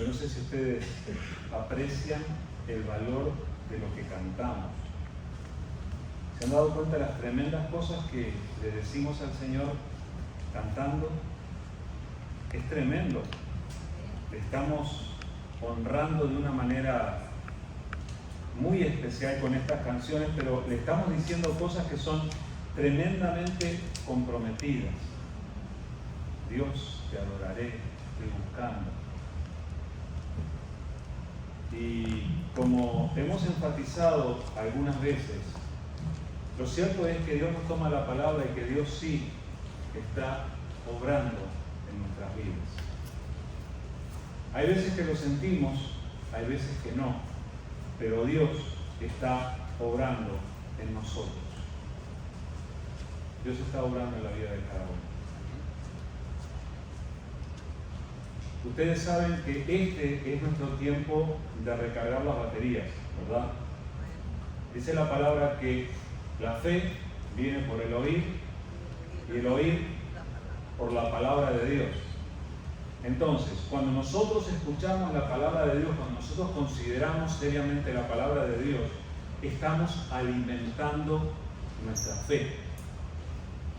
no sé si ustedes aprecian el valor de lo que cantamos. ¿Se han dado cuenta de las tremendas cosas que le decimos al Señor cantando? Es tremendo. Le estamos honrando de una manera muy especial con estas canciones, pero le estamos diciendo cosas que son tremendamente comprometidas. Dios, te adoraré, estoy buscando. Y como hemos enfatizado algunas veces, lo cierto es que Dios nos toma la palabra y que Dios sí está obrando en nuestras vidas. Hay veces que lo sentimos, hay veces que no, pero Dios está obrando en nosotros. Dios está obrando en la vida de cada uno. Ustedes saben que este es nuestro tiempo de recargar las baterías, ¿verdad? Dice la palabra que la fe viene por el oír y el oír por la palabra de Dios. Entonces, cuando nosotros escuchamos la palabra de Dios, cuando nosotros consideramos seriamente la palabra de Dios, estamos alimentando nuestra fe.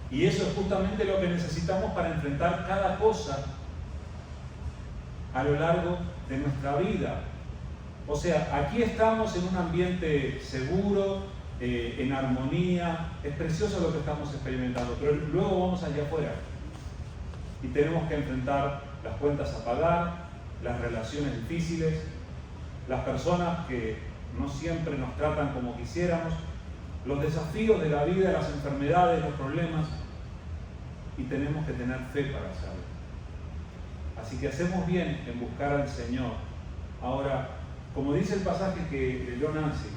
Y eso es justamente lo que necesitamos para enfrentar cada cosa a lo largo de nuestra vida. O sea, aquí estamos en un ambiente seguro, en armonía, es precioso lo que estamos experimentando, pero luego vamos allá afuera y tenemos que enfrentar las cuentas a pagar, las relaciones difíciles, las personas que no siempre nos tratan como quisiéramos, los desafíos de la vida, las enfermedades, los problemas, y tenemos que tener fe para hacerlo. Así que hacemos bien en buscar al Señor. Ahora, como dice el pasaje que leyó Nancy,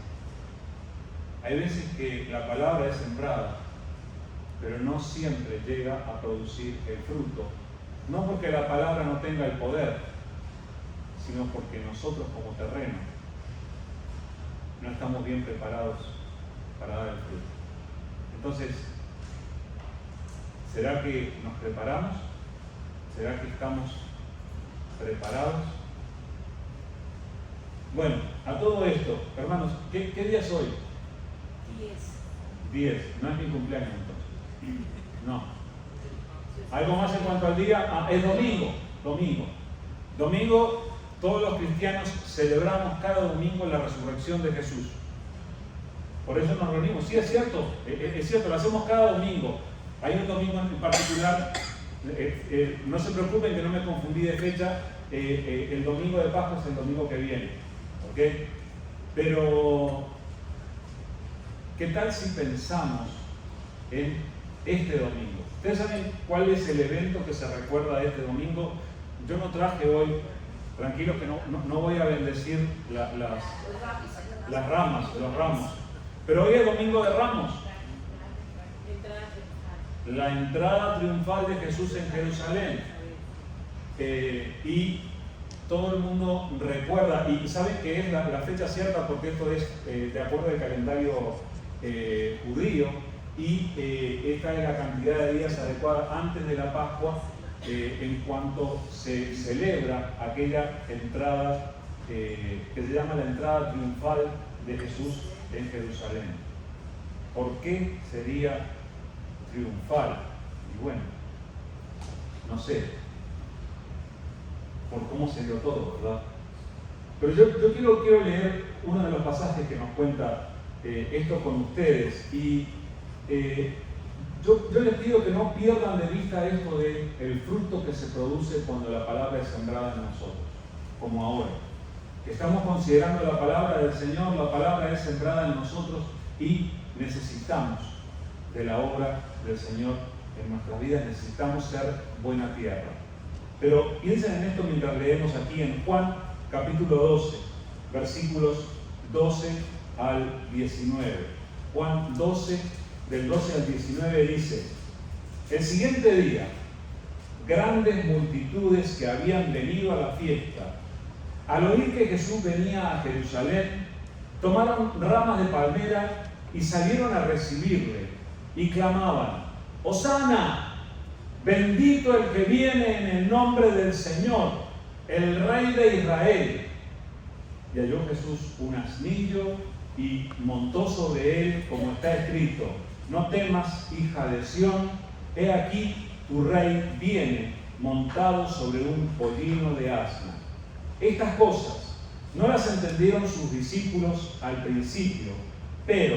hay veces que la palabra es sembrada, pero no siempre llega a producir el fruto. No porque la palabra no tenga el poder, sino porque nosotros como terreno no estamos bien preparados para dar el fruto. Entonces, ¿será que nos preparamos? ¿Será que estamos preparados? Bueno, a todo esto, hermanos, ¿qué día es hoy? 10. No es mi cumpleaños entonces. No. ¿Algo más en cuanto al día? Es domingo. Domingo, todos los cristianos celebramos cada domingo la resurrección de Jesús. Por eso nos reunimos. Sí, es cierto, lo hacemos cada domingo. Hay un domingo en particular, no se preocupen que no me confundí de fecha, el domingo de Pascua es el domingo que viene, ¿ok? Pero, ¿qué tal si pensamos en este domingo? ¿Ustedes saben cuál es el evento que se recuerda de este domingo? Yo no traje hoy, tranquilos que no voy a bendecir las ramas, los ramos, pero hoy es domingo de Ramos. La entrada triunfal de Jesús en Jerusalén. Y todo el mundo recuerda, y saben que es la fecha cierta porque esto es de acuerdo al calendario judío, y esta es la cantidad de días adecuada antes de la Pascua en cuanto se celebra aquella entrada que se llama la entrada triunfal de Jesús en Jerusalén. ¿Por qué sería triunfal? Y bueno, no sé, por cómo se dio todo, ¿verdad? Pero yo quiero leer uno de los pasajes que nos cuenta esto con ustedes, y yo les pido que no pierdan de vista esto de el fruto que se produce cuando la palabra es sembrada en nosotros, como ahora. Que estamos considerando la palabra del Señor, la palabra es sembrada en nosotros y necesitamos de la obra del Señor en nuestras vidas, necesitamos ser buena tierra. Pero piensen en esto mientras leemos aquí en Juan capítulo 12, versículos 12 al 19. Juan 12, del 12 al 19 dice: el siguiente día, grandes multitudes que habían venido a la fiesta, al oír que Jesús venía a Jerusalén, tomaron ramas de palmera y salieron a recibirle, y clamaban: ¡Hosana! Bendito el que viene en el nombre del Señor, el Rey de Israel. Y halló Jesús un asnillo y montó sobre él, como está escrito: no temas, hija de Sión, he aquí tu rey viene montado sobre un pollino de asna. Estas cosas no las entendieron sus discípulos al principio, pero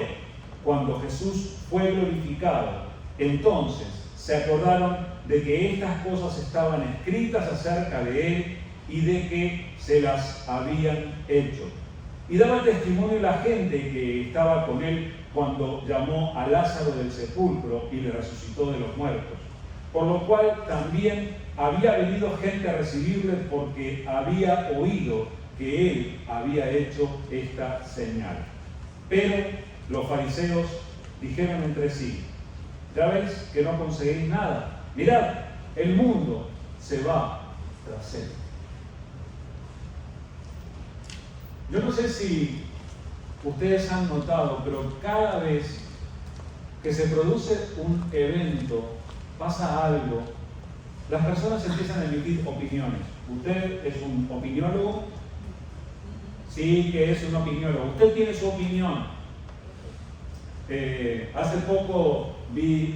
cuando Jesús fue glorificado, entonces se acordaron de que estas cosas estaban escritas acerca de él y de que se las habían hecho. Y daba testimonio la gente que estaba con él cuando llamó a Lázaro del sepulcro y le resucitó de los muertos. Por lo cual también había venido gente a recibirle, porque había oído que él había hecho esta señal. Pero los fariseos dijeron entre sí: ya veis que no conseguís nada. Mirad, el mundo se va tras él. Yo no sé si ustedes han notado, pero cada vez que se produce un evento, pasa algo, las personas empiezan a emitir opiniones. ¿Usted es un opiniólogo? Sí, que es un opiniólogo. Usted tiene su opinión. Hace poco vi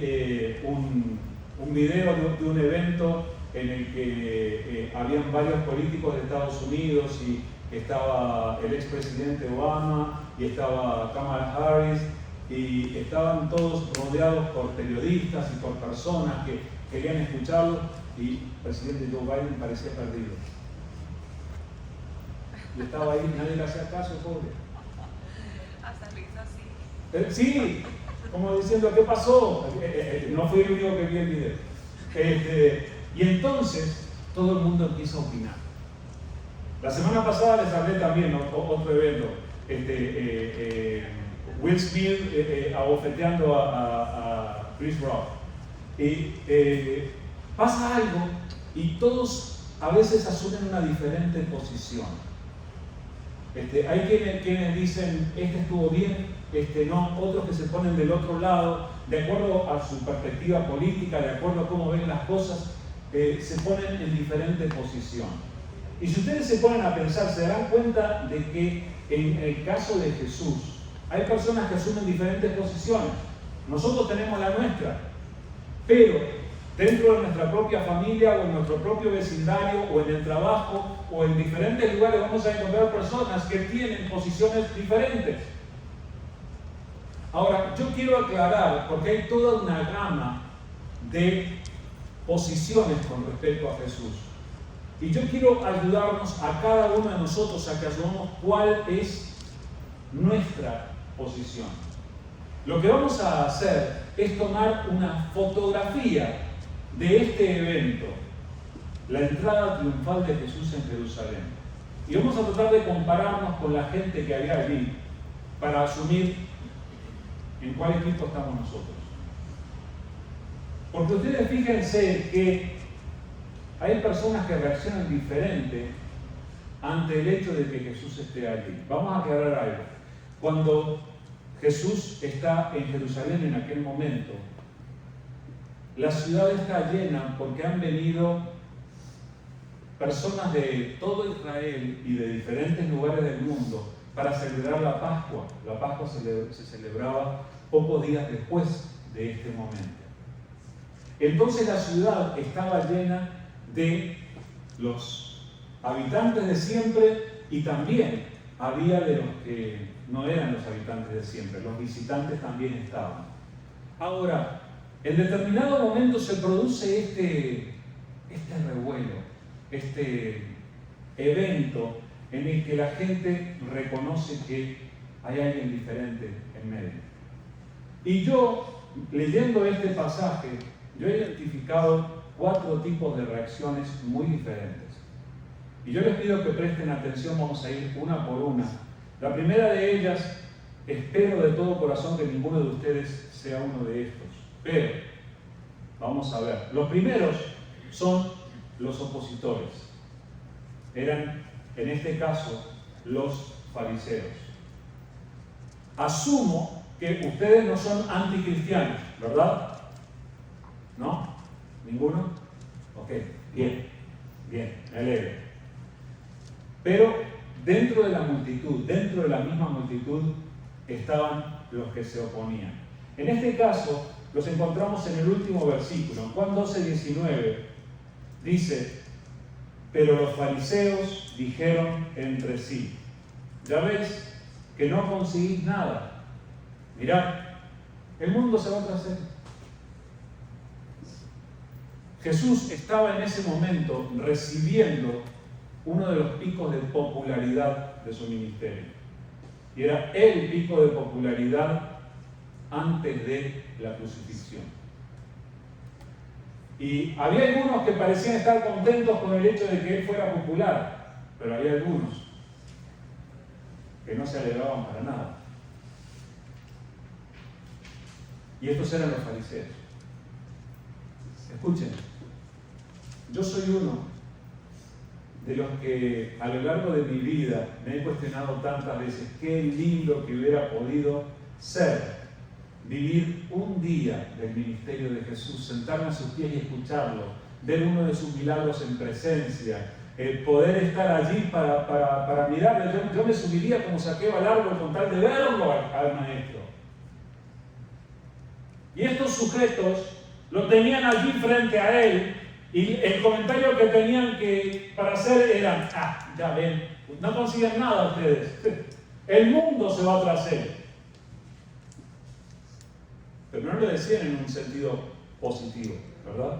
un video de un evento en el que habían varios políticos de Estados Unidos, y estaba el expresidente Obama y estaba Kamala Harris, y estaban todos rodeados por periodistas y por personas que querían escucharlo, y el presidente Joe Biden parecía perdido. Y estaba ahí, nadie le hacía caso, pobre. Hasta le hizo así. Sí, como diciendo: ¿qué pasó? No fui el único que vi el video. Y entonces todo el mundo empieza a opinar. La semana pasada les hablé también otro evento. Will Smith abofeteando a Chris Rock. Y pasa algo y todos a veces asumen una diferente posición. Hay quienes dicen: este estuvo bien, este no. Otros que se ponen del otro lado, de acuerdo a su perspectiva política, de acuerdo a cómo ven las cosas, se ponen en diferente posición. Y si ustedes se ponen a pensar, se darán cuenta de que en el caso de Jesús hay personas que asumen diferentes posiciones. Nosotros tenemos la nuestra, pero dentro de nuestra propia familia, o en nuestro propio vecindario, o en el trabajo, o en diferentes lugares, vamos a encontrar personas que tienen posiciones diferentes. Ahora, yo quiero aclarar, porque hay toda una gama de posiciones con respecto a Jesús. Y yo quiero ayudarnos a cada uno de nosotros a que asumamos cuál es nuestra posición. Lo que vamos a hacer es tomar una fotografía de este evento, la entrada triunfal de Jesús en Jerusalén. Y vamos a tratar de compararnos con la gente que había allí para asumir en cuál equipo estamos nosotros. Porque ustedes fíjense que hay personas que reaccionan diferente ante el hecho de que Jesús esté allí. Vamos a aclarar algo. Cuando Jesús está en Jerusalén en aquel momento, la ciudad está llena porque han venido personas de todo Israel y de diferentes lugares del mundo para celebrar la Pascua. La Pascua se celebraba pocos días después de este momento. Entonces la ciudad estaba llena de los habitantes de siempre, y también había de los que no eran los habitantes de siempre, los visitantes también estaban. Ahora, en determinado momento se produce este revuelo, este evento en el que la gente reconoce que hay alguien diferente en medio. Y yo, leyendo este pasaje, yo he identificado 4 tipos de reacciones muy diferentes. Y yo les pido que presten atención, vamos a ir una por una. La primera de ellas, espero de todo corazón que ninguno de ustedes sea uno de estos. Pero, vamos a ver. Los primeros son los opositores. Eran, en este caso, los fariseos. Asumo que ustedes no son anticristianos, ¿verdad? ¿No? ¿Ninguno? Ok, bien, me alegro. Pero dentro de la multitud, dentro de la misma multitud, estaban los que se oponían. En este caso, los encontramos en el último versículo, en Juan 12:19, dice: pero los fariseos dijeron entre sí, ya ves que no conseguís nada. Mirad, el mundo se va tras él. Jesús estaba en ese momento recibiendo uno de los picos de popularidad de su ministerio. Y era el pico de popularidad antes de la crucifixión. Y había algunos que parecían estar contentos con el hecho de que él fuera popular, pero había algunos que no se alegraban para nada. Y estos eran los fariseos. Escuchen, yo soy uno de los que a lo largo de mi vida me he cuestionado tantas veces qué lindo que hubiera podido ser vivir un día del ministerio de Jesús, sentarme a sus pies y escucharlo, ver uno de sus milagros en presencia, poder estar allí para mirarlo. Yo me subiría como Zaqueo al árbol con tal de verlo al maestro. Y estos sujetos lo tenían allí frente a él, y el comentario que tenían para hacer era: ya ven, no consiguen nada ustedes, el mundo se va tras él. Pero no lo decían en un sentido positivo, ¿verdad?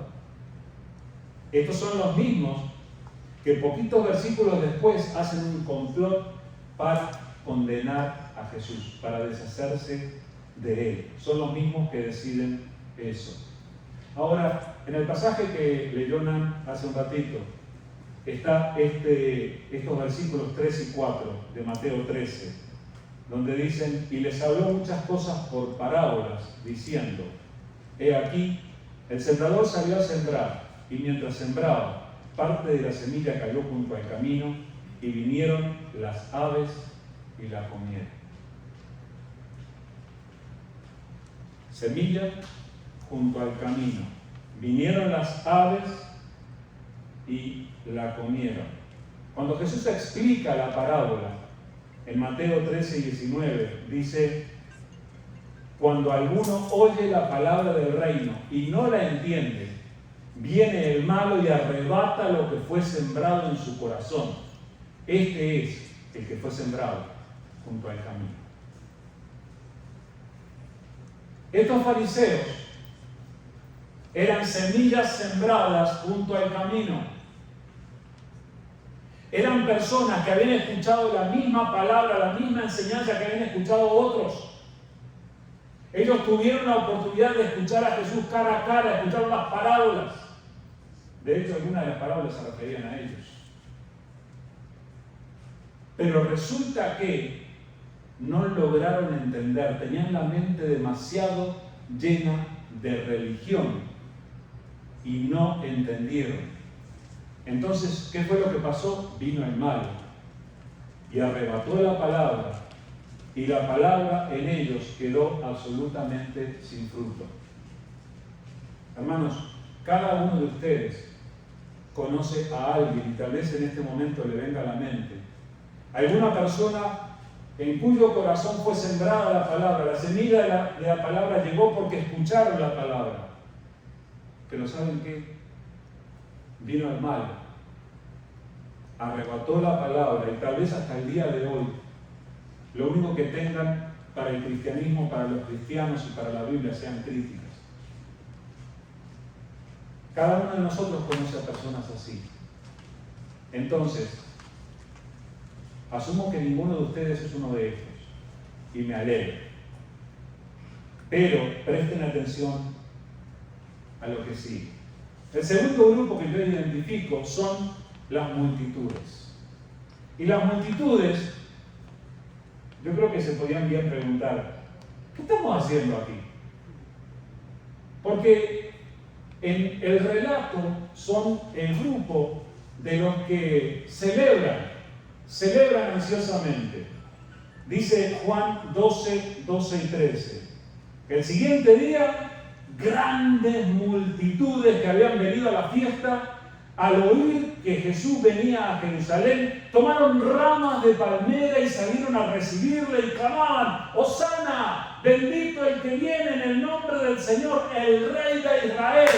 Estos son los mismos que poquitos versículos después hacen un complot para condenar a Jesús, para deshacerse de él. Son los mismos que deciden eso. Ahora, en el pasaje que leyó Nan hace un ratito, está estos versículos 3 y 4 de Mateo 13, donde dicen: y les habló muchas cosas por parábolas, diciendo: he aquí, el sembrador salió a sembrar, y mientras sembraba, parte de la semilla cayó junto al camino, y vinieron las aves y la comieron. Semilla junto al camino. Vinieron las aves y la comieron. Cuando Jesús explica la parábola, en Mateo 13:19, dice: cuando alguno oye la palabra del reino y no la entiende, viene el malo y arrebata lo que fue sembrado en su corazón. Este es el que fue sembrado junto al camino. Estos fariseos eran semillas sembradas junto al camino. Eran personas que habían escuchado la misma palabra, la misma enseñanza que habían escuchado otros. Ellos tuvieron la oportunidad de escuchar a Jesús cara a cara, escuchar las parábolas. De hecho, algunas de las parábolas se referían a ellos. Pero resulta que no lograron entender, tenían la mente demasiado llena de religión y no entendieron. Entonces, ¿qué fue lo que pasó? Vino el malo y arrebató la palabra, y la palabra en ellos quedó absolutamente sin fruto. Hermanos, cada uno de ustedes conoce a alguien, y tal vez en este momento le venga a la mente alguna persona en cuyo corazón fue sembrada la palabra, la semilla de la palabra llegó porque escucharon la palabra. Pero ¿saben qué? Vino el mal, arrebató la palabra, y tal vez hasta el día de hoy lo único que tengan para el cristianismo, para los cristianos y para la Biblia sean críticas. Cada uno de nosotros conoce a personas así. Entonces, asumo que ninguno de ustedes es uno de estos, y me alegro. Pero presten atención a lo que sigue. El segundo grupo que yo identifico son las multitudes. Y las multitudes, yo creo que se podían bien preguntar: ¿qué estamos haciendo aquí? Porque en el relato son el grupo de los que celebran ansiosamente. Dice Juan 12, 12 y 13. El siguiente día, grandes multitudes que habían venido a la fiesta al oír que Jesús venía a Jerusalén, tomaron ramas de palmera y salieron a recibirle y clamaban: ¡Hosana! Bendito el que viene en el nombre del Señor, el Rey de Israel.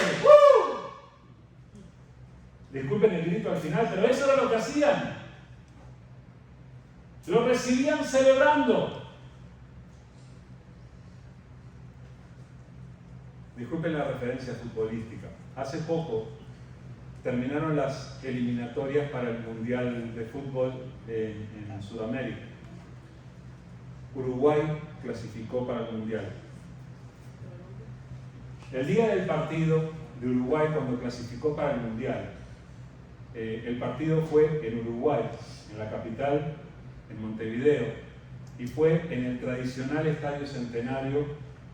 Disculpen el grito al final, pero eso era lo que hacían. Lo recibían celebrando. Disculpen la referencia futbolística. Hace poco terminaron las eliminatorias para el Mundial de Fútbol en Sudamérica. Uruguay clasificó para el Mundial. El día del partido de Uruguay, cuando clasificó para el Mundial, el partido fue en Uruguay, en la capital, en Montevideo, y fue en el tradicional Estadio Centenario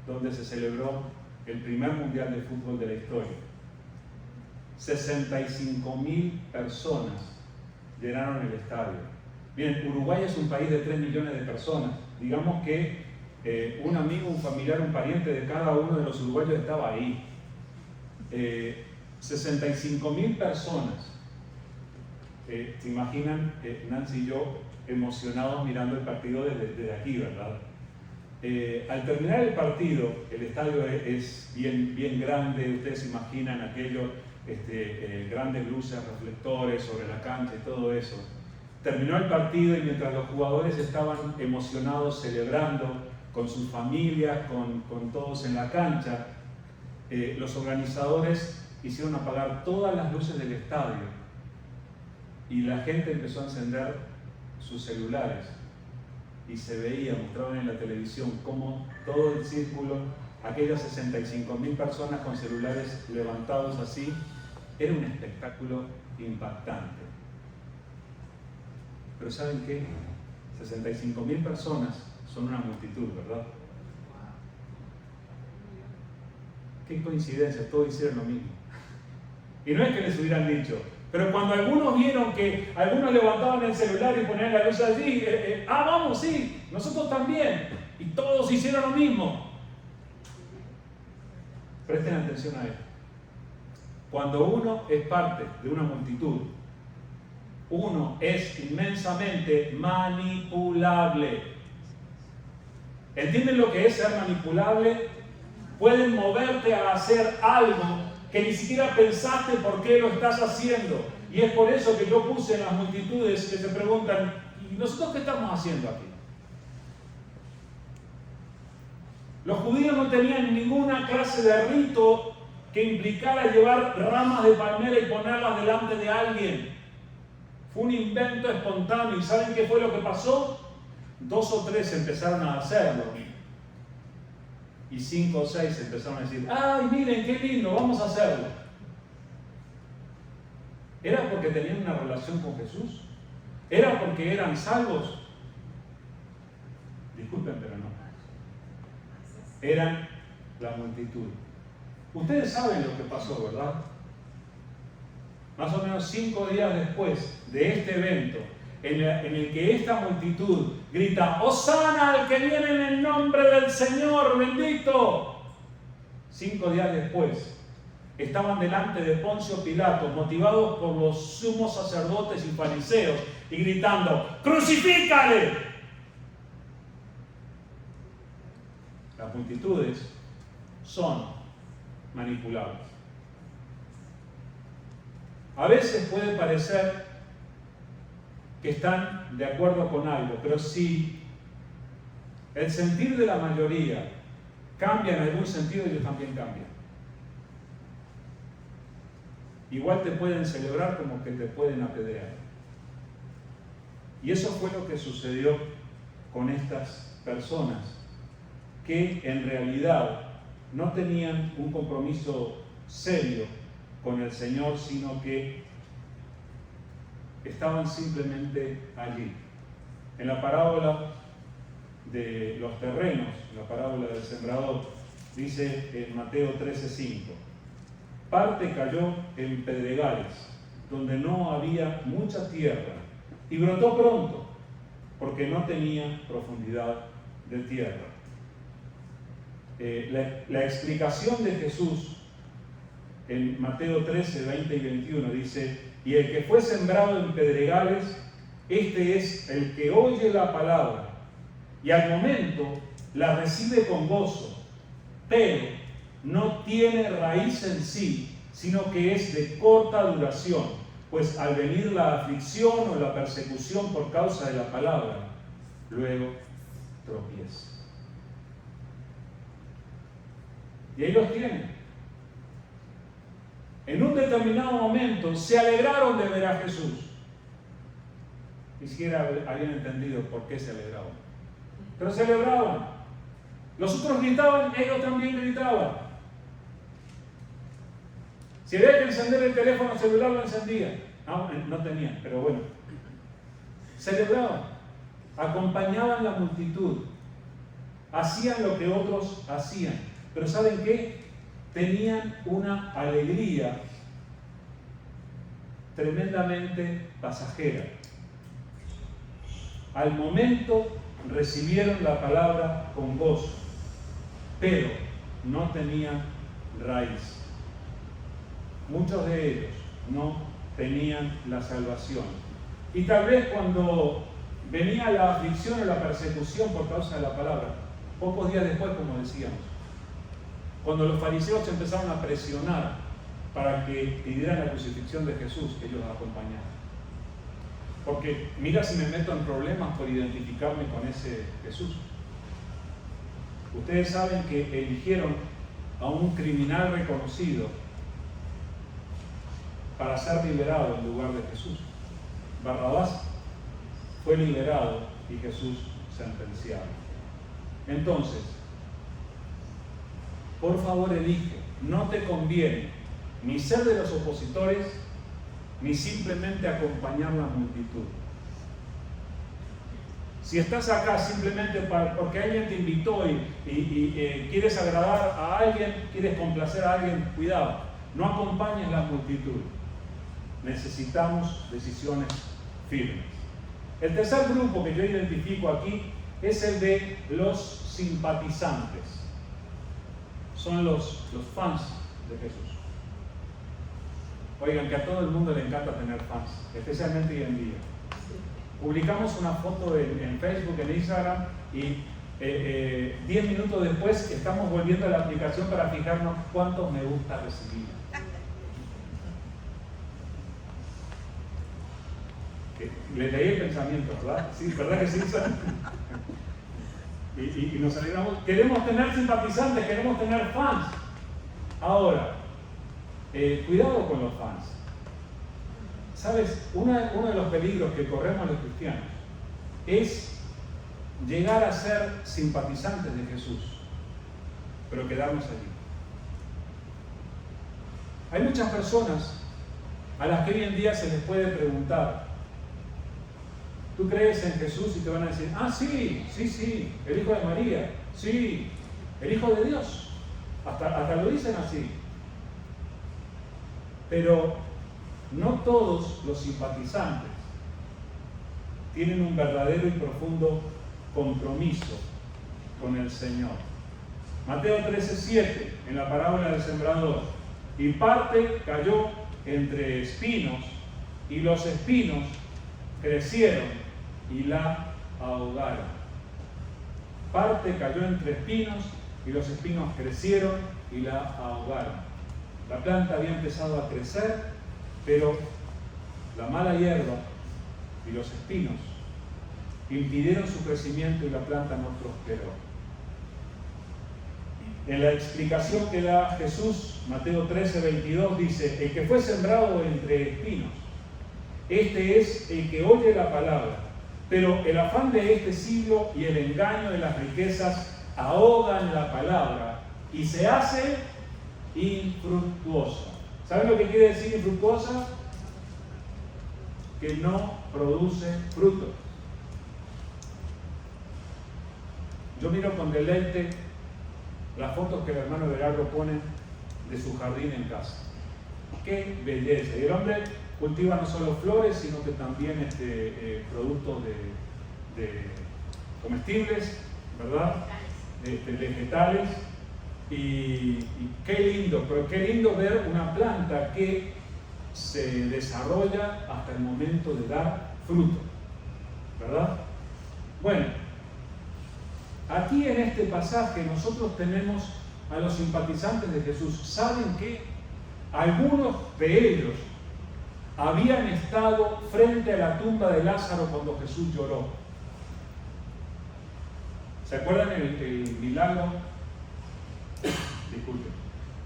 donde se celebró el primer Mundial de Fútbol de la historia. 65.000 personas llenaron el estadio. Bien, Uruguay es un país de 3 millones de personas. Digamos que un amigo, un familiar, un pariente de cada uno de los uruguayos estaba ahí. 65.000 personas. ¿Se imaginan Nancy y yo emocionados mirando el partido desde aquí, verdad? Al terminar el partido, el estadio es bien grande. Ustedes se imaginan aquello, grandes luces, reflectores sobre la cancha y todo eso. Terminó el partido y mientras los jugadores estaban emocionados, celebrando con sus familias, con todos en la cancha, los organizadores hicieron apagar todas las luces del estadio y la gente empezó a encender sus celulares y se veía, mostraban en la televisión cómo todo el círculo, aquellas 65.000 personas con celulares levantados así, era un espectáculo impactante. Pero ¿saben qué? 65.000 personas son una multitud, ¿verdad? Qué coincidencia, todos hicieron lo mismo. Y no es que les hubieran dicho, pero cuando algunos vieron que algunos levantaban el celular y ponían la luz allí, vamos, sí, nosotros también. Y todos hicieron lo mismo. Presten atención a esto. Cuando uno es parte de una multitud, uno es inmensamente manipulable. ¿Entienden lo que es ser manipulable? Pueden moverte a hacer algo que ni siquiera pensaste por qué lo estás haciendo. Y es por eso que yo puse en las multitudes que se preguntan: ¿y nosotros qué estamos haciendo aquí? Los judíos no tenían ninguna clase de rito que implicara llevar ramas de palmera y ponerlas delante de alguien. Fue un invento espontáneo. ¿Y saben qué fue lo que pasó? 2 o 3 empezaron a hacerlo. Y 5 o 6 empezaron a decir: ¡ay, miren, qué lindo, vamos a hacerlo! ¿Era porque tenían una relación con Jesús? ¿Era porque eran salvos? Disculpen, pero no. Eran la multitud. Ustedes saben lo que pasó, ¿verdad? Más o menos 5 días después de este evento, en el que esta multitud grita: ¡Hosana al que viene en el nombre del Señor, bendito! 5 días después, estaban delante de Poncio Pilato, motivados por los sumos sacerdotes y fariseos, y gritando: ¡crucifícale! Las multitudes son manipulables. A veces puede parecer que están de acuerdo con algo, pero si el sentir de la mayoría cambia en algún sentido, ellos también cambian. Igual te pueden celebrar como que te pueden apedrear. Y eso fue lo que sucedió con estas personas, que en realidad no tenían un compromiso serio con el Señor, sino que estaban simplemente allí. En la parábola de los terrenos, la parábola del sembrador, dice en Mateo 13:5: parte cayó en pedregales, donde no había mucha tierra, y brotó pronto, porque no tenía profundidad de tierra. La explicación de Jesús en Mateo 13, 20 y 21, dice: y el que fue sembrado en pedregales, este es el que oye la palabra y al momento la recibe con gozo, pero no tiene raíz en sí, sino que es de corta duración, pues al venir la aflicción o la persecución por causa de la palabra, luego tropieza. Y ahí los tienen. En un determinado momento se alegraron de ver a Jesús. Ni siquiera habían entendido por qué se alegraban. Pero se alegraban. Los otros gritaban, ellos también gritaban. Si había que encender el teléfono celular, lo encendían. No tenían, pero bueno. Celebraban, acompañaban la multitud, hacían lo que otros hacían. Pero ¿saben qué? Tenían una alegría tremendamente pasajera. Al momento recibieron la palabra con gozo, pero no tenían raíz. Muchos de ellos no tenían la salvación. Y tal vez cuando venía la aflicción o la persecución por causa de la palabra, pocos días después, como decíamos, cuando los fariseos empezaron a presionar para que pidieran la crucifixión de Jesús, que ellos acompañaran. Porque mira si me meto en problemas por identificarme con ese Jesús. Ustedes saben que eligieron a un criminal reconocido para ser liberado en lugar de Jesús. Barrabás fue liberado y Jesús sentenciado. Entonces, por favor elige, no te conviene ni ser de los opositores, ni simplemente acompañar la multitud. Si estás acá simplemente porque alguien te invitó y quieres agradar a alguien, quieres complacer a alguien, cuidado, no acompañes la multitud. Necesitamos decisiones firmes. El tercer grupo que yo identifico aquí es el de los simpatizantes. Son los fans de Jesús. Oigan, que a todo el mundo le encanta tener fans, especialmente hoy en día. Publicamos una foto en Facebook, en Instagram, y 10 minutos después estamos volviendo a la aplicación para fijarnos cuántos me gusta recibir. Le leí el pensamiento, ¿verdad? Sí, ¿verdad que sí? Y nos alegramos. Queremos tener simpatizantes, queremos tener fans. Ahora, cuidado con los fans. ¿Sabes? Uno de los peligros que corremos los cristianos es llegar a ser simpatizantes de Jesús, pero quedarnos allí. Hay muchas personas a las que hoy en día se les puede preguntar: ¿tú crees en Jesús? Y te van a decir: ah, sí, el Hijo de María, sí, el Hijo de Dios. Hasta lo dicen así. Pero no todos los simpatizantes tienen un verdadero y profundo compromiso con el Señor. Mateo 13:7, en la parábola del sembrador: y parte cayó entre espinos, y los espinos crecieron y la ahogaron. Parte cayó entre espinos, y los espinos crecieron y la ahogaron. La planta había empezado a crecer, pero la mala hierba y los espinos impidieron su crecimiento y la planta no prosperó. En la explicación que da Jesús, Mateo 13:22, dice: el que fue sembrado entre espinos, este es el que oye la palabra, pero el afán de este siglo y el engaño de las riquezas ahogan la palabra y se hace infructuosa. ¿Saben lo que quiere decir infructuosa? Que no produce fruto. Yo miro con deleite las fotos que el hermano Berardo pone de su jardín en casa. ¡Qué belleza! Y el hombre cultiva no solo flores, sino que también productos de comestibles, ¿verdad? Vegetales. Y qué lindo, pero qué lindo ver una planta que se desarrolla hasta el momento de dar fruto, ¿verdad? Bueno, aquí en este pasaje nosotros tenemos a los simpatizantes de Jesús. ¿Saben qué? Algunos de ellos habían estado frente a la tumba de Lázaro cuando Jesús lloró. ¿Se acuerdan el milagro? Disculpen.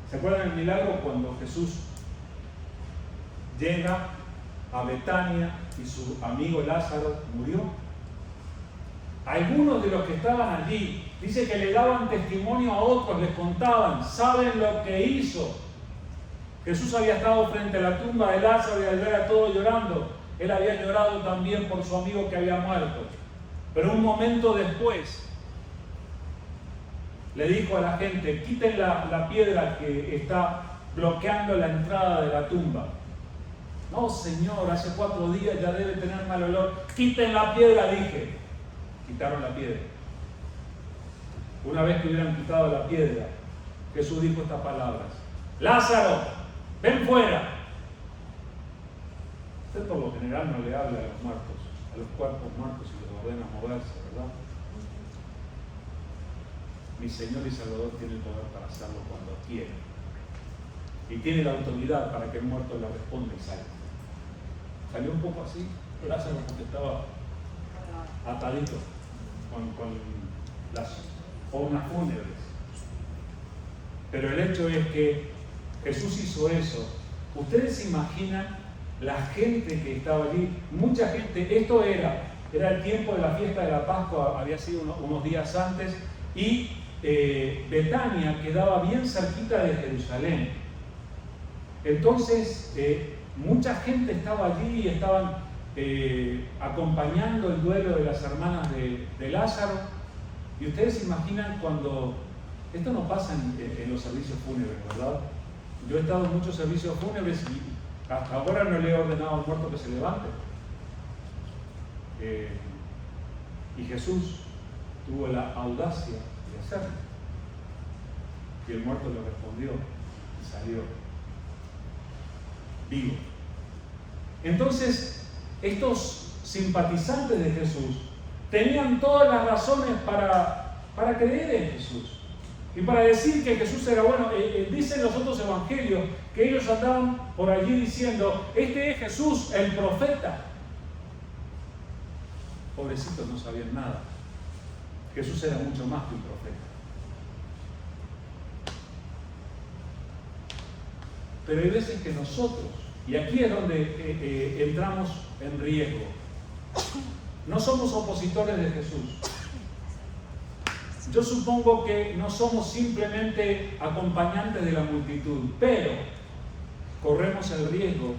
¿Se acuerdan el milagro cuando Jesús llega a Betania y su amigo Lázaro murió? Algunos de los que estaban allí, dice que le daban testimonio a otros, les contaban, ¿saben lo que hizo? Jesús había estado frente a la tumba de Lázaro y al ver a todos llorando, él había llorado también por su amigo que había muerto. Pero un momento después, le dijo a la gente, quiten la piedra que está bloqueando la entrada de la tumba. No, Señor, hace 4 días ya debe tener mal olor. Quiten la piedra, dije. Quitaron la piedra. Una vez que hubieran quitado la piedra, Jesús dijo estas palabras: Lázaro, ven fuera. Usted por lo general no le habla a los muertos, a los cuerpos muertos, y les ordena moverse, ¿verdad? Mi Señor y Salvador tiene el poder para hacerlo cuando quiere. Y tiene la autoridad para que el muerto le responda y salga. Salió un poco así, Lázaro, porque estaba atadito con las formas fúnebres. Pero el hecho es que Jesús hizo eso. Ustedes se imaginan la gente que estaba allí, mucha gente. Esto era el tiempo de la fiesta de la Pascua, había sido unos días antes, y Betania quedaba bien cerquita de Jerusalén. Entonces mucha gente estaba allí y estaban acompañando el duelo de las hermanas de Lázaro. Y ustedes se imaginan cuando esto no pasa en los servicios fúnebres, ¿verdad? Yo he estado en muchos servicios fúnebres y hasta ahora no le he ordenado al muerto que se levante. Y Jesús tuvo la audacia de hacerlo. Y el muerto le respondió y salió vivo. Entonces, estos simpatizantes de Jesús tenían todas las razones para creer en Jesús y para decir que Jesús era bueno. Dicen los otros evangelios que ellos andaban por allí diciendo: este es Jesús, el profeta. Pobrecitos, no sabían nada. Jesús era mucho más que un profeta. Pero hay veces que nosotros, y aquí es donde entramos en riesgo, no somos opositores de Jesús. Yo supongo que no somos simplemente acompañantes de la multitud, pero corremos el riesgo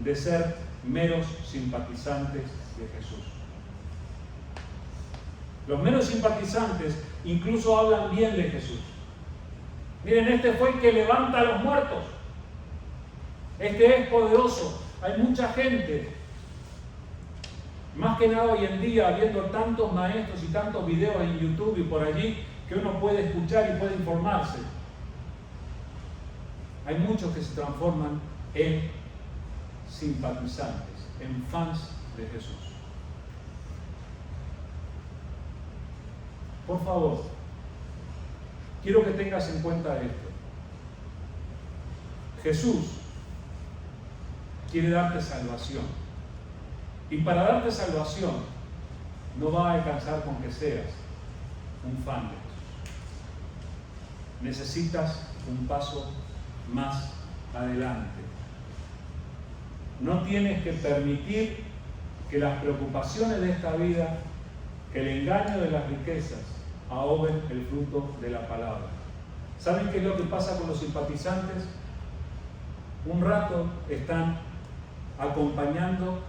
de ser meros simpatizantes de Jesús. Los meros simpatizantes incluso hablan bien de Jesús. Miren, este fue el que levanta a los muertos. Este es poderoso. Hay mucha gente, más que nada hoy en día, viendo tantos maestros y tantos videos en YouTube y por allí, que uno puede escuchar y puede informarse. Hay muchos que se transforman en simpatizantes, en fans de Jesús. Por favor, quiero que tengas en cuenta esto. Jesús quiere darte salvación. Y para darte salvación, no va a alcanzar con que seas un fan de Jesús. Necesitas un paso más adelante. No tienes que permitir que las preocupaciones de esta vida, que el engaño de las riquezas, ahoguen el fruto de la palabra. ¿Saben qué es lo que pasa con los simpatizantes? Un rato están acompañando,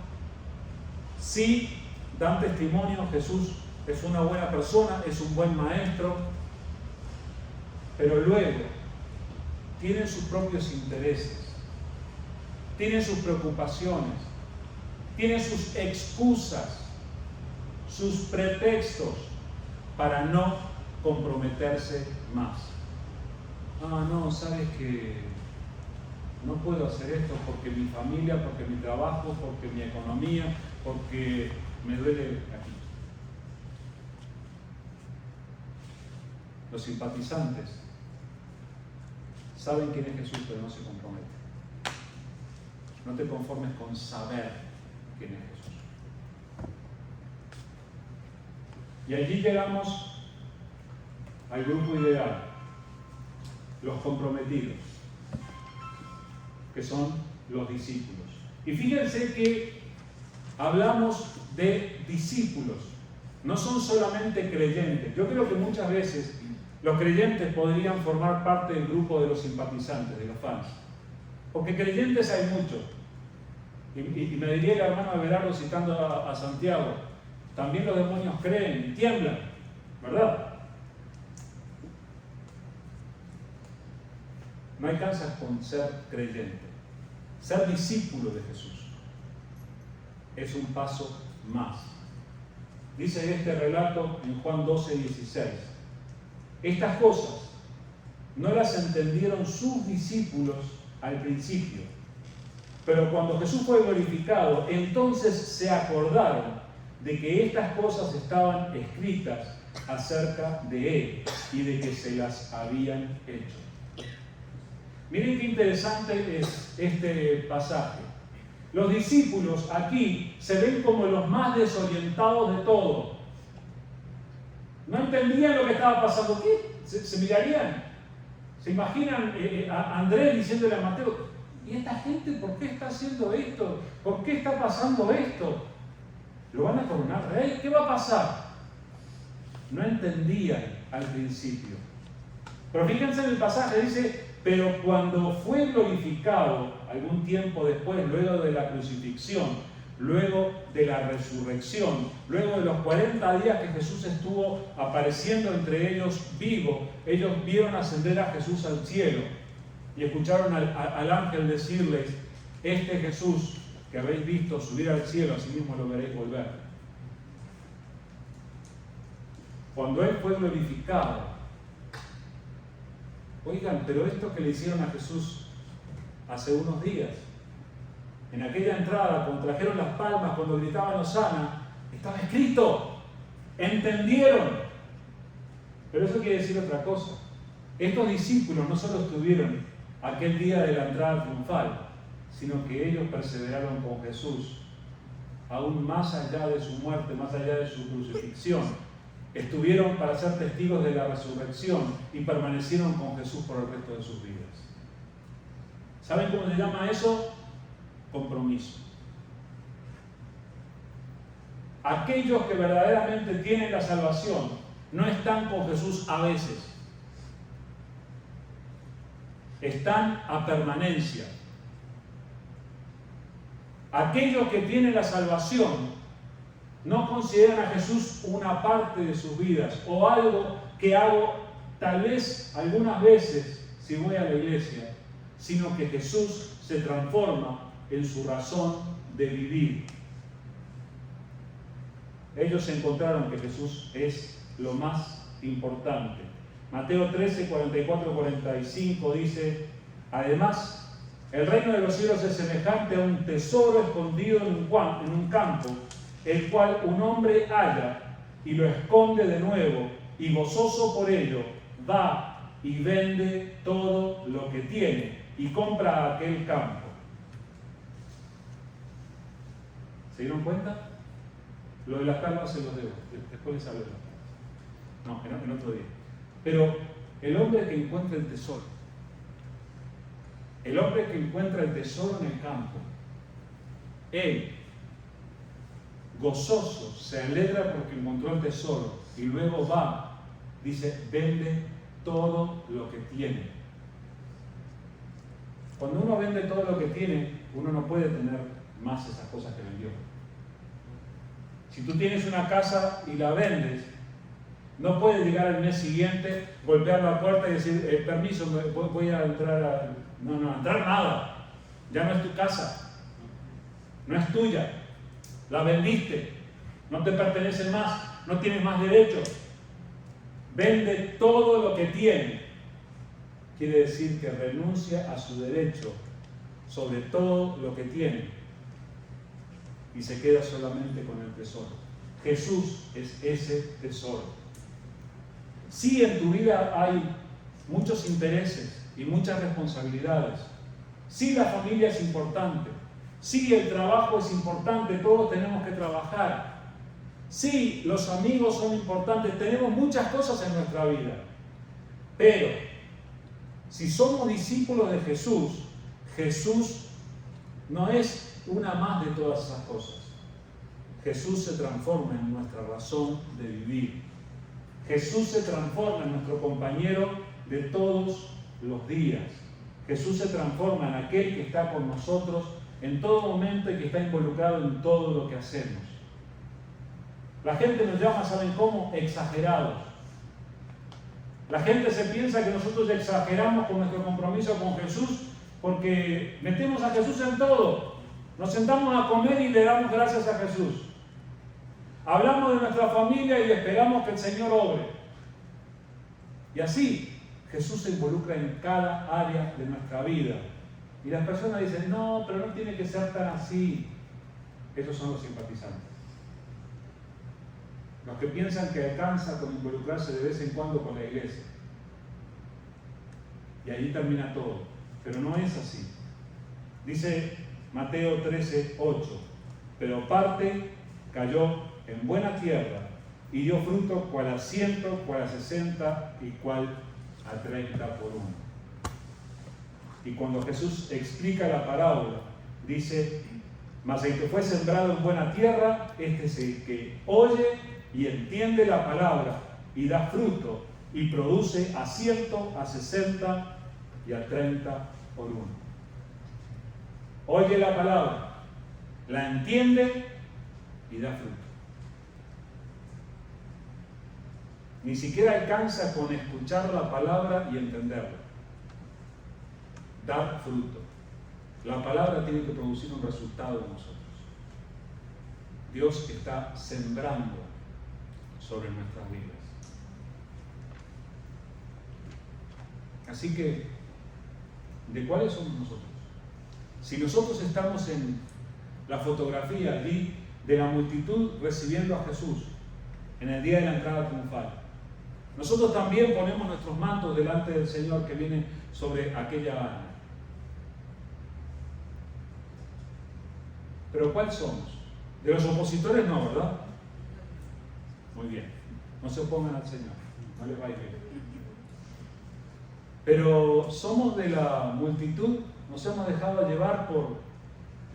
sí, dan testimonio: Jesús es una buena persona, es un buen maestro, pero luego tienen sus propios intereses, tienen sus preocupaciones, tienen sus excusas, sus pretextos para no comprometerse más. no, sabes que no puedo hacer esto porque mi familia, porque mi trabajo, porque mi economía, porque me duele aquí. Los simpatizantes saben quién es Jesús, pero no se comprometen. No te conformes con saber quién es Jesús. Y allí llegamos al grupo ideal, los comprometidos, que son los discípulos. Y fíjense que hablamos de discípulos, no son solamente creyentes. Yo creo que muchas veces los creyentes podrían formar parte del grupo de los simpatizantes, de los fans, porque creyentes hay muchos. Y me diría el hermano Everardo citando a Santiago, también los demonios creen y tiemblan, ¿verdad? No alcanzas con ser creyente. Ser discípulo de Jesús es un paso más. Dice este relato en Juan 12:16. Estas cosas no las entendieron sus discípulos al principio, pero cuando Jesús fue glorificado, entonces se acordaron de que estas cosas estaban escritas acerca de Él y de que se las habían hecho. Miren qué interesante es este pasaje. Los discípulos aquí se ven como los más desorientados de todo. No entendían lo que estaba pasando. ¿Qué? Se mirarían. ¿Se imaginan a Andrés diciéndole a Mateo, ¿y esta gente por qué está haciendo esto? ¿Por qué está pasando esto? ¿Lo van a coronar rey? ¿Qué va a pasar? No entendían al principio. Pero fíjense en el pasaje, dice, pero cuando fue glorificado, algún tiempo después, luego de la crucifixión, luego de la resurrección, luego de los 40 días que Jesús estuvo apareciendo entre ellos vivo, ellos vieron ascender a Jesús al cielo y escucharon al ángel decirles, este Jesús que habéis visto subir al cielo, así mismo lo veréis volver. Cuando Él fue glorificado, oigan, pero esto que le hicieron a Jesús hace unos días, en aquella entrada, cuando trajeron las palmas, cuando gritaban Hosana, estaba escrito, entendieron. Pero eso quiere decir otra cosa. Estos discípulos no solo estuvieron aquel día de la entrada triunfal, sino que ellos perseveraron con Jesús, aún más allá de su muerte, más allá de su crucifixión. Estuvieron para ser testigos de la resurrección y permanecieron con Jesús por el resto de sus vidas. ¿Saben cómo se llama eso? Compromiso. Aquellos que verdaderamente tienen la salvación no están con Jesús a veces, están a permanencia. Aquellos que tienen la salvación no consideran a Jesús una parte de sus vidas o algo que hago tal vez algunas veces si voy a la iglesia, sino que Jesús se transforma en su razón de vivir. Ellos encontraron que Jesús es lo más importante. Mateo 13, 44, 45 dice, además, el reino de los cielos es semejante a un tesoro escondido en un campo, el cual un hombre halla y lo esconde de nuevo, y gozoso por ello, va y vende todo lo que tiene y compra aquel campo. ¿Se dieron cuenta? Lo de las palmas se los debo, después les hablo de las palmas. No, en otro día. Pero el hombre que encuentra el tesoro, el hombre que encuentra el tesoro en el campo, él, gozoso, se alegra porque encontró el tesoro y luego va, dice, vende todo lo que tiene. Cuando uno vende todo lo que tiene, uno no puede tener más esas cosas que vendió. Si tú tienes una casa y la vendes, no puedes llegar al mes siguiente, golpear la puerta y decir, permiso, voy a entrar a... No, entrar nada. Ya no es tu casa. No es tuya. La vendiste. No te pertenece más. No tienes más derecho. Vende todo lo que tiene. quiere decir que renuncia a su derecho sobre todo lo que tiene y se queda solamente con el tesoro. Jesús es ese tesoro. Sí, en tu vida hay muchos intereses y muchas responsabilidades. Sí, la familia es importante. Sí, el trabajo es importante, todos tenemos que trabajar. Sí, los amigos son importantes, tenemos muchas cosas en nuestra vida. Pero, si somos discípulos de Jesús, Jesús no es una más de todas esas cosas. Jesús se transforma en nuestra razón de vivir. Jesús se transforma en nuestro compañero de todos los días. Jesús se transforma en aquel que está con nosotros en todo momento y que está involucrado en todo lo que hacemos. La gente nos llama, ¿saben cómo? Exagerados. La gente se piensa que nosotros exageramos con nuestro compromiso con Jesús porque metemos a Jesús en todo. Nos sentamos a comer y le damos gracias a Jesús. Hablamos de nuestra familia y esperamos que el Señor obre. Y así, Jesús se involucra en cada área de nuestra vida. Y las personas dicen, no, pero no tiene que ser tan así. Esos son los simpatizantes. Los que piensan que alcanza con involucrarse de vez en cuando con la iglesia. Y allí termina todo. Pero no es así. Dice Mateo 13:8. Pero parte cayó en buena tierra y dio fruto cual a 100, cual a 60 y cual a 30 por uno. Y cuando Jesús explica la parábola, dice, mas el que fue sembrado en buena tierra, este es el que oye y entiende la palabra y da fruto y produce a 100, a 60 y a 30 por uno. Oye la palabra, la entiende y da fruto. Ni siquiera alcanza con escuchar la palabra y entenderla. Dar fruto. La palabra tiene que producir un resultado en nosotros. Dios está sembrando sobre nuestras vidas. Así que, ¿de cuáles somos nosotros? Si nosotros estamos en la fotografía allí de la multitud recibiendo a Jesús en el día de la entrada triunfal, nosotros también ponemos nuestros mantos delante del Señor que viene sobre aquella alma. ¿Pero cuál somos? De los opositores no, ¿verdad? Muy bien. No se opongan al Señor. No les va a ir bien. Pero somos de la multitud, nos hemos dejado llevar por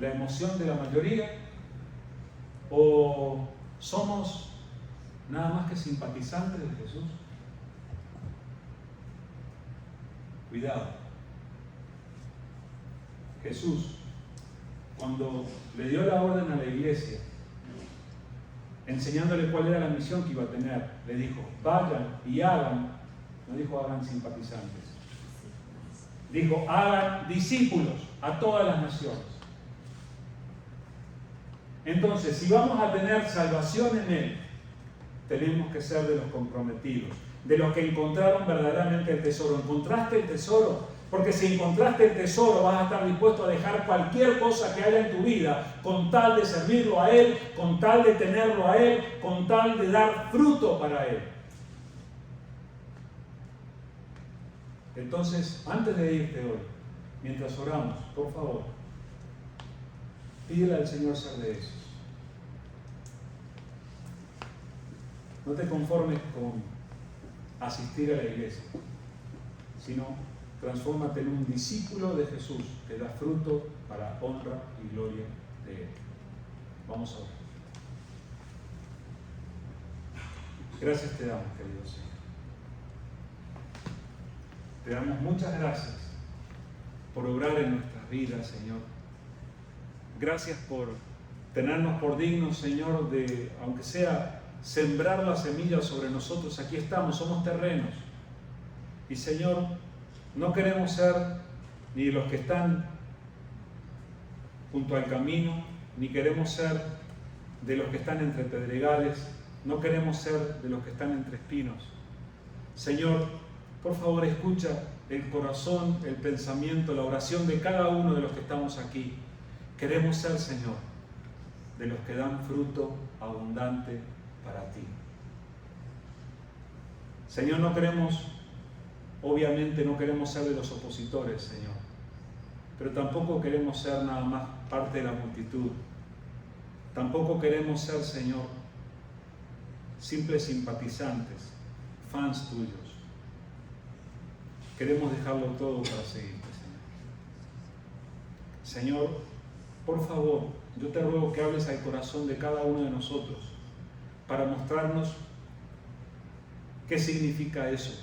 la emoción de la mayoría, o somos nada más que simpatizantes de Jesús. Cuidado. Jesús, cuando le dio la orden a la iglesia, enseñándole cuál era la misión que iba a tener, le dijo, vayan y hagan, no dijo hagan simpatizantes, dijo hagan discípulos a todas las naciones. Entonces, si vamos a tener salvación en Él, tenemos que ser de los comprometidos, de los que encontraron verdaderamente el tesoro. ¿Encontraste el tesoro? Porque si encontraste el tesoro, vas a estar dispuesto a dejar cualquier cosa que haya en tu vida con tal de servirlo a Él, con tal de tenerlo a Él, con tal de dar fruto para Él. Entonces, antes de irte hoy, mientras oramos, por favor, pídele al Señor ser de esos. No te conformes con asistir a la iglesia, sino transfórmate en un discípulo de Jesús que da fruto para honra y gloria de Él. Vamos a orar. Gracias te damos, querido Señor. Te damos muchas gracias por obrar en nuestras vidas, Señor. Gracias por tenernos por dignos, Señor, de, aunque sea sembrar la semilla sobre nosotros. Aquí estamos, somos terrenos. Y Señor, no queremos ser ni los que están junto al camino, ni queremos ser de los que están entre pedregales, no queremos ser de los que están entre espinos. Señor, por favor, escucha el corazón, el pensamiento, la oración de cada uno de los que estamos aquí. Queremos ser, Señor, de los que dan fruto abundante para ti. Señor, obviamente no queremos ser de los opositores, Señor, pero tampoco queremos ser nada más parte de la multitud. Tampoco queremos ser, Señor, simples simpatizantes, fans tuyos. Queremos dejarlo todo para seguirte, Señor. Señor, por favor, yo te ruego que hables al corazón de cada uno de nosotros para mostrarnos qué significa eso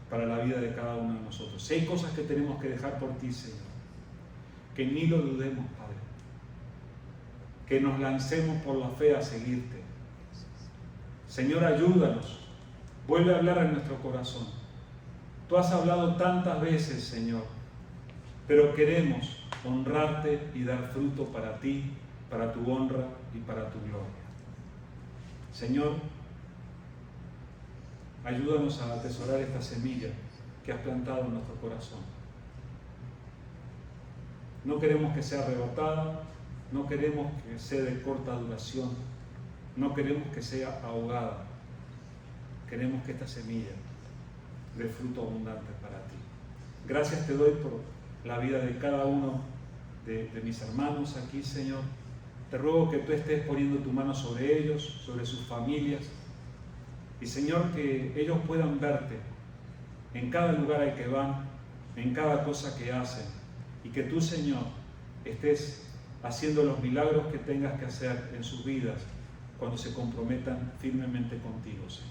para la vida de cada uno de nosotros. Si hay cosas que tenemos que dejar por ti, Señor, que ni lo dudemos, Padre. Que nos lancemos por la fe a seguirte. Señor, ayúdanos. Vuelve a hablar en nuestro corazón. Tú has hablado tantas veces, Señor, pero queremos honrarte y dar fruto para ti, para tu honra y para tu gloria. Señor, ayúdanos a atesorar esta semilla que has plantado en nuestro corazón. No queremos que sea arrebatada, no queremos que sea de corta duración, no queremos que sea ahogada. Queremos que esta semilla dé fruto abundante para ti. Gracias te doy por la vida de cada uno de mis hermanos aquí, Señor. Te ruego que tú estés poniendo tu mano sobre ellos, sobre sus familias. Y Señor, que ellos puedan verte en cada lugar al que van, en cada cosa que hacen. Y que tú, Señor, estés haciendo los milagros que tengas que hacer en sus vidas cuando se comprometan firmemente contigo, Señor.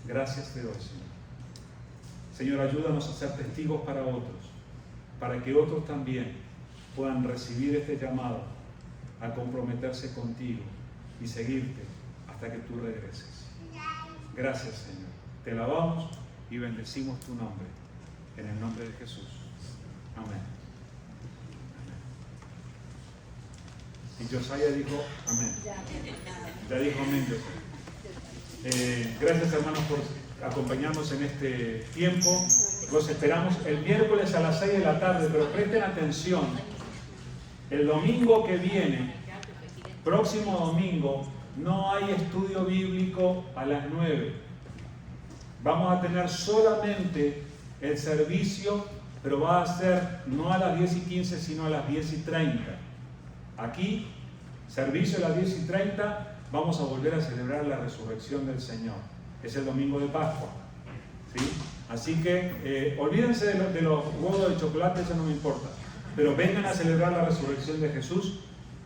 Gracias te doy, Señor. Señor, ayúdanos a ser testigos para otros, para que otros también puedan recibir este llamado a comprometerse contigo y seguirte hasta que tú regreses. Gracias, Señor. Te alabamos y bendecimos tu nombre. En el nombre de Jesús. Amén. Y Josiah dijo amén. Ya dijo amén, Josiah. Gracias, hermanos, por acompañarnos en este tiempo. Los esperamos el miércoles a las 6 de la tarde, pero presten atención. El domingo que viene, próximo domingo, no hay estudio bíblico a las 9. Vamos a tener solamente el servicio, pero va a ser no a las 10:15, sino a las 10:30. Aquí, servicio a las 10:30, vamos a volver a celebrar la resurrección del Señor. Es el domingo de Pascua, ¿sí? Así que olvídense de los huevos de chocolate, eso no me importa. Pero vengan a celebrar la resurrección de Jesús.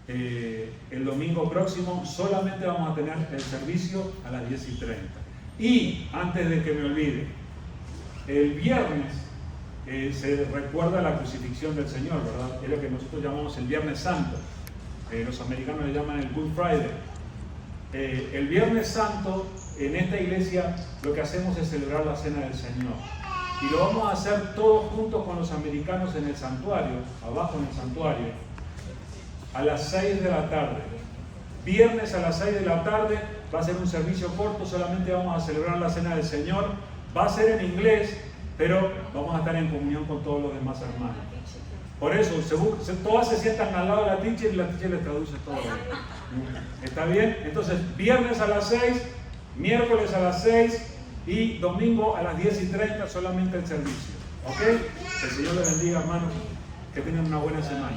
El domingo próximo solamente vamos a tener el servicio a las 10:30. Y antes de que me olvide, el viernes se recuerda la crucifixión del Señor, ¿verdad? Es lo que nosotros llamamos el Viernes Santo. Los americanos le llaman el Good Friday. El Viernes Santo, en esta iglesia, lo que hacemos es celebrar la Cena del Señor. Y lo vamos a hacer todos juntos con los americanos en el santuario, abajo en el santuario, a las 6 de la tarde. Viernes a las 6 de la tarde va a ser un servicio corto, solamente vamos a celebrar la Cena del Señor. Va a ser en inglés, pero vamos a estar en comunión con todos los demás hermanos. Por eso, todas se sientan al lado de la teacher y la teacher les traduce todo. ¿Está bien? Entonces, viernes a las 6, miércoles a las 6 y domingo a las 10:30 solamente el servicio. ¿Ok? Que el Señor les bendiga, hermanos. Que tengan una buena semana.